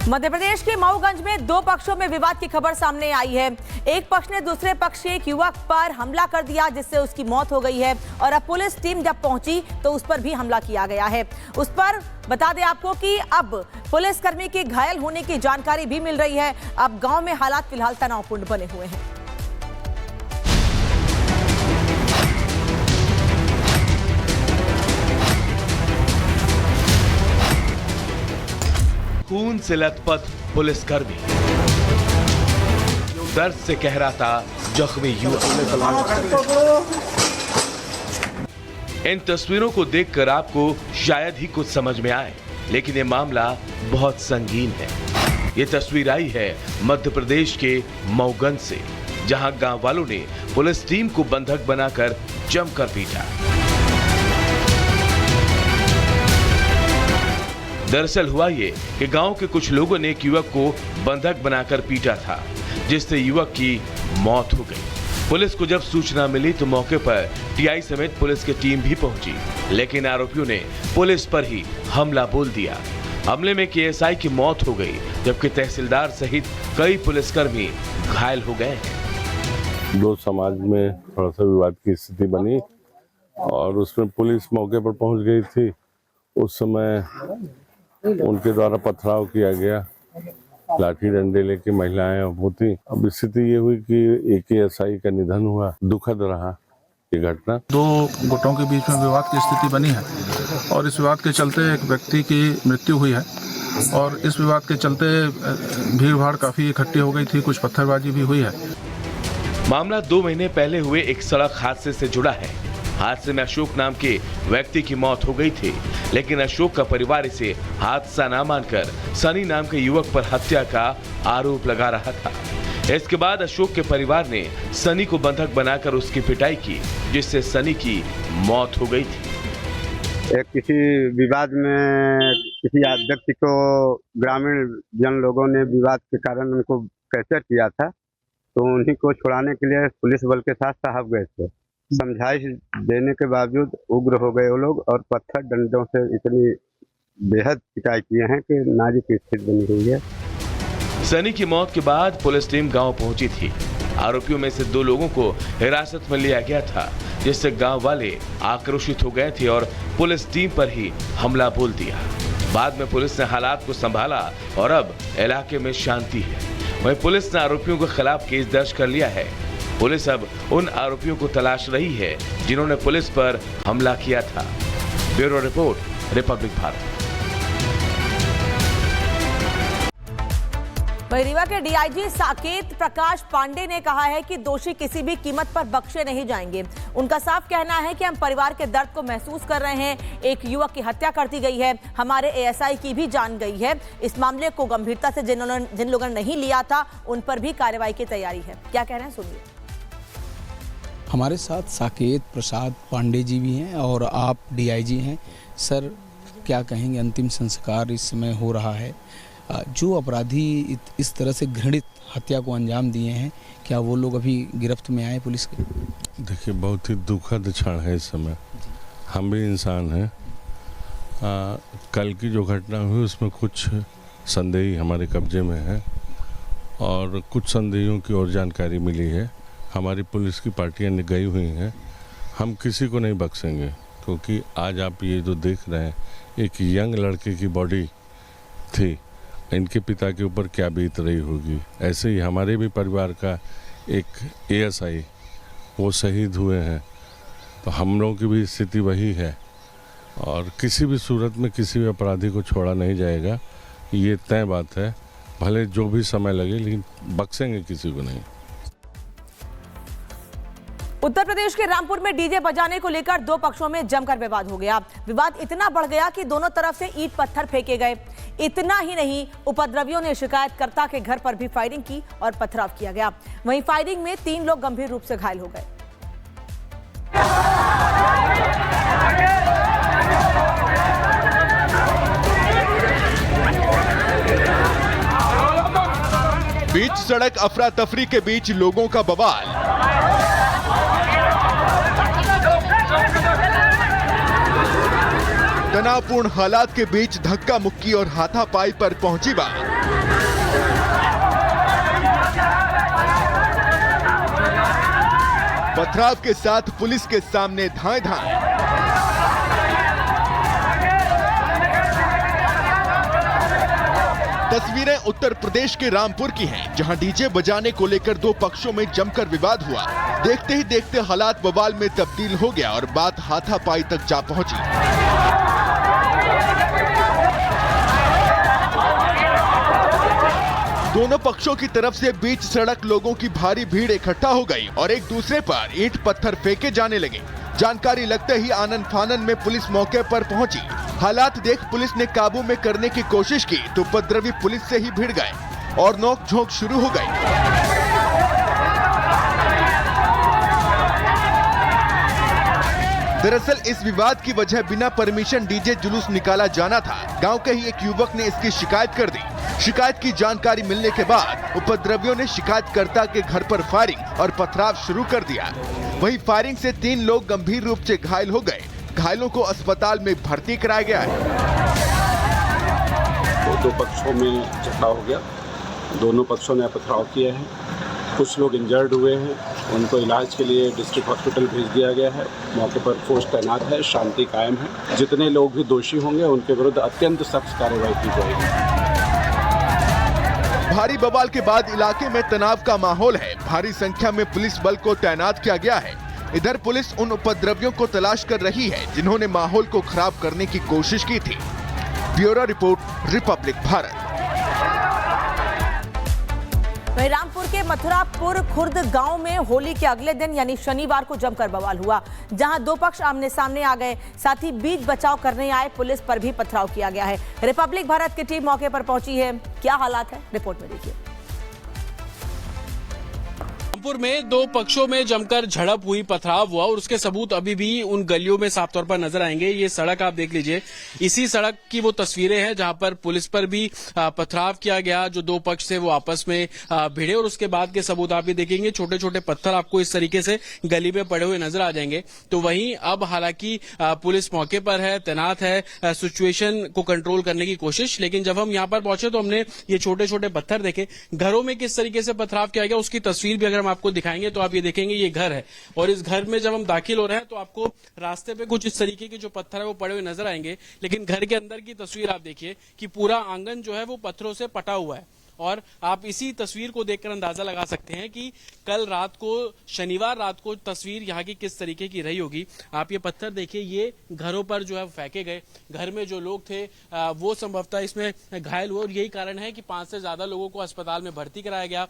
मध्य प्रदेश के मऊगंज में दो पक्षों में विवाद की खबर सामने आई है। एक पक्ष ने दूसरे पक्ष के एक युवक पर हमला कर दिया जिससे उसकी मौत हो गई है और अब पुलिस टीम जब पहुंची तो उस पर भी हमला किया गया है। उस पर बता दें आपको कि अब पुलिसकर्मी के घायल होने की जानकारी भी मिल रही है। अब गांव में हालात फिलहाल तनावपूर्ण बने हुए हैं। खून से लथपथ पुलिसकर्मी, दर्द से कह रहा था जख्मी युवक। इन तस्वीरों को देखकर आपको शायद ही कुछ समझ में आए, लेकिन ये मामला बहुत संगीन है। ये तस्वीर आई है मध्य प्रदेश के मऊगंज से, जहां गांव वालों ने पुलिस टीम को बंधक बनाकर जमकर पीटा। दरअसल हुआ ये कि गांव के कुछ लोगों ने एक युवक को बंधक बनाकर पीटा था, जिससे युवक की मौत हो गई। पुलिस को जब सूचना मिली तो मौके पर टीआई समेत पुलिस की टीम भी पहुंची, लेकिन आरोपियों ने पुलिस पर ही हमला बोल दिया। हमले में एएसआई की मौत हो गई, जबकि तहसीलदार सहित कई पुलिसकर्मी घायल हो गए हैं। दो समाज में थोड़ा सा विवाद की स्थिति बनी और उसमें पुलिस मौके पर पहुंच गई थी। उस समय उनके द्वारा पथराव किया गया, लाठी डंडे लेके महिलाएं होती। अब स्थिति ये हुई कि एक एएसआई का निधन हुआ। दुखद रहा ये घटना। दो गुटों के बीच में विवाद की स्थिति बनी है और इस विवाद के चलते एक व्यक्ति की मृत्यु हुई है और इस विवाद के चलते भीड़ भाड़ काफी इकट्ठी हो गई थी, कुछ पत्थरबाजी भी हुई है। मामला 2 महीने पहले हुए एक सड़क हादसे से जुड़ा है। हादसे में अशोक नाम के व्यक्ति की मौत हो गई थी, लेकिन अशोक का परिवार इसे हादसा न मानकर सनी नाम के युवक पर हत्या का आरोप लगा रहा था। इसके बाद अशोक के परिवार ने सनी को बंधक बनाकर उसकी पिटाई की, जिससे सनी की मौत हो गई थी। किसी विवाद में किसी व्यक्ति को ग्रामीण जन लोगों ने विवाद के कारण उनको कैप्चर किया था, तो उन्हीं को छुड़ाने के लिए पुलिस बल के साथ साहब गए थे। समझाइश देने के बावजूद उग्र हो गए वो लोग और पत्थर डंडों से इतनी बेहद पिटाई किए हैं कि नाजुक स्थिति बनी हुई है। सनी की मौत के बाद पुलिस टीम गांव पहुंची थी। आरोपियों में से 2 लोगों को हिरासत में लिया गया था, जिससे गांव वाले आक्रोशित हो गए थे और पुलिस टीम पर ही हमला बोल दिया। बाद में पुलिस ने हालात को संभाला और अब इलाके में शांति है। वहीं पुलिस ने आरोपियों के खिलाफ केस दर्ज कर लिया है। पुलिस अब उन आरोपियों को तलाश रही है जिन्होंने पुलिस पर हमला किया था। Bureau report, Republic Bharat. Rewa के डीआईजी साकेत प्रकाश पांडे ने कहा है कि दोषी किसी भी कीमत पर बख्शे नहीं जाएंगे। उनका साफ कहना है कि हम परिवार के दर्द को महसूस कर रहे हैं। एक युवक की हत्या कर दी गई है, हमारे एएसआई की भी जान गई है। इस मामले को गंभीरता से जिन लोगों ने नहीं लिया था उन पर भी कार्रवाई की तैयारी है। क्या कह रहे हैं सुनिए। हमारे साथ साकेत प्रसाद पांडे जी भी हैं और आप डीआईजी हैं। सर क्या कहेंगे, अंतिम संस्कार इस समय हो रहा है, जो अपराधी इस तरह से घृणित हत्या को अंजाम दिए हैं, क्या वो लोग अभी गिरफ्त में आए पुलिस के? देखिए, बहुत ही दुखद क्षण है इस समय। हम भी इंसान हैं। कल की जो घटना हुई उसमें कुछ संदेही हमारे कब्जे में है और कुछ संदेहियों की और जानकारी मिली है। हमारी पुलिस की पार्टियां गई हुई हैं। हम किसी को नहीं बख्शेंगे, क्योंकि आज आप ये जो देख रहे हैं, एक यंग लड़के की बॉडी थी। इनके पिता के ऊपर क्या बीत रही होगी। ऐसे ही हमारे भी परिवार का एक एएसआई वो शहीद हुए हैं, तो हम लोगों की भी स्थिति वही है और किसी भी सूरत में किसी भी अपराधी को छोड़ा नहीं जाएगा, ये तय बात है। भले जो भी समय लगे, लेकिन बख्शेंगे किसी को नहीं। उत्तर प्रदेश के रामपुर में डीजे बजाने को लेकर 2 पक्षों में जमकर विवाद हो गया। विवाद इतना बढ़ गया कि दोनों तरफ से ईंट पत्थर फेंके गए। इतना ही नहीं, उपद्रवियों ने शिकायतकर्ता के घर पर भी फायरिंग की और पथराव किया गया। वहीं फायरिंग में 3 लोग गंभीर रूप से घायल हो गए। बीच सड़क अफरा तफरी के बीच लोगों का बवाल। तनावपूर्ण हालात के बीच धक्का मुक्की और हाथापाई पर पहुंची बात। पथराव के साथ पुलिस के सामने धाए धाए। तस्वीरें उत्तर प्रदेश के रामपुर की हैं, जहां डीजे बजाने को लेकर दो पक्षों में जमकर विवाद हुआ। देखते ही देखते हालात बवाल में तब्दील हो गया और बात हाथापाई तक जा पहुंची। दोनों पक्षों की तरफ से बीच सड़क लोगों की भारी भीड़ इकट्ठा हो गई और एक दूसरे पर ईंट पत्थर फेंके जाने लगे। जानकारी लगते ही आनन फानन में पुलिस मौके पर पहुंची। हालात देख पुलिस ने काबू में करने की कोशिश की तो उपद्रवी पुलिस से ही भिड़ गए और नोक-झोंक शुरू हो गई। दरअसल इस विवाद की वजह बिना परमिशन डीजे जुलूस निकाला जाना था। गांव के ही एक युवक ने इसकी शिकायत कर दी। शिकायत की जानकारी मिलने के बाद उपद्रवियों ने शिकायतकर्ता के घर पर फायरिंग और पथराव शुरू कर दिया। वहीं फायरिंग से 3 लोग गंभीर रूप से घायल हो गए। घायलों को अस्पताल में भर्ती कराया गया है। दो पक्षों में झगड़ा हो गया, दोनों पक्षों ने पथराव किया है। कुछ लोग इंजर्ड हुए हैं, उनको इलाज के लिए डिस्ट्रिक्ट हॉस्पिटल भेज दिया गया है। मौके पर फोर्स तैनात है, शांति कायम है। जितने लोग भी दोषी होंगे उनके विरुद्ध अत्यंत सख्त कार्रवाई की जाएगी। भारी बवाल के बाद इलाके में तनाव का माहौल है। भारी संख्या में पुलिस बल को तैनात किया गया है। इधर पुलिस उन उपद्रवियों को तलाश कर रही है जिन्होंने माहौल को खराब करने की कोशिश की थी। Bureau report, Republic Bharat. वहीं रामपुर के मथुरापुर खुर्द गांव में होली के अगले दिन यानी शनिवार को जमकर बवाल हुआ, जहां दो पक्ष आमने सामने आ गए। साथ ही बीच बचाव करने आए पुलिस पर भी पथराव किया गया है। रिपब्लिक भारत की टीम मौके पर पहुंची है। क्या हालात है, रिपोर्ट में देखिए। रामपुर में दो पक्षों में जमकर झड़प हुई, पथराव हुआ और उसके सबूत अभी भी उन गलियों में साफ तौर पर नजर आएंगे। ये सड़क आप देख लीजिए, इसी सड़क की वो तस्वीरें हैं जहां पर पुलिस पर भी पथराव किया गया। जो दो पक्ष थे वो आपस में भिड़े और उसके बाद के सबूत आप भी देखेंगे। छोटे छोटे पत्थर आपको इस तरीके से गली में पड़े हुए नजर आ जाएंगे। तो वहीं अब हालांकि पुलिस मौके पर है, तैनात है, सिचुएशन को कंट्रोल करने की कोशिश। लेकिन जब हम यहाँ पर पहुंचे तो हमने ये छोटे छोटे पत्थर देखे। घरों में किस तरीके से पथराव किया गया उसकी तस्वीर भी अगर हम आपको दिखाएंगे तो आप ये देखेंगे ये घर है और इस घर में जब हम दाखिल हो रहे हैं तो आपको रास्ते पे कुछ इस तरीके के जो पत्थर है वो पड़े हुए नजर आएंगे। लेकिन घर के अंदर की तस्वीर आप देखिए कि पूरा आंगन जो है वो पत्थरों से पटा हुआ है और आप इसी तस्वीर को देखकर अंदाजा लगा सकते हैं कि कल रात को, शनिवार रात को तस्वीर यहाँ की किस तरीके की रही होगी। आप ये पत्थर देखिए, ये घरों पर जो है फेंके गए। घर में जो लोग थे वो संभवतः इसमें घायल हुए और यही कारण है कि 5 से ज्यादा लोगों को अस्पताल में भर्ती कराया गया।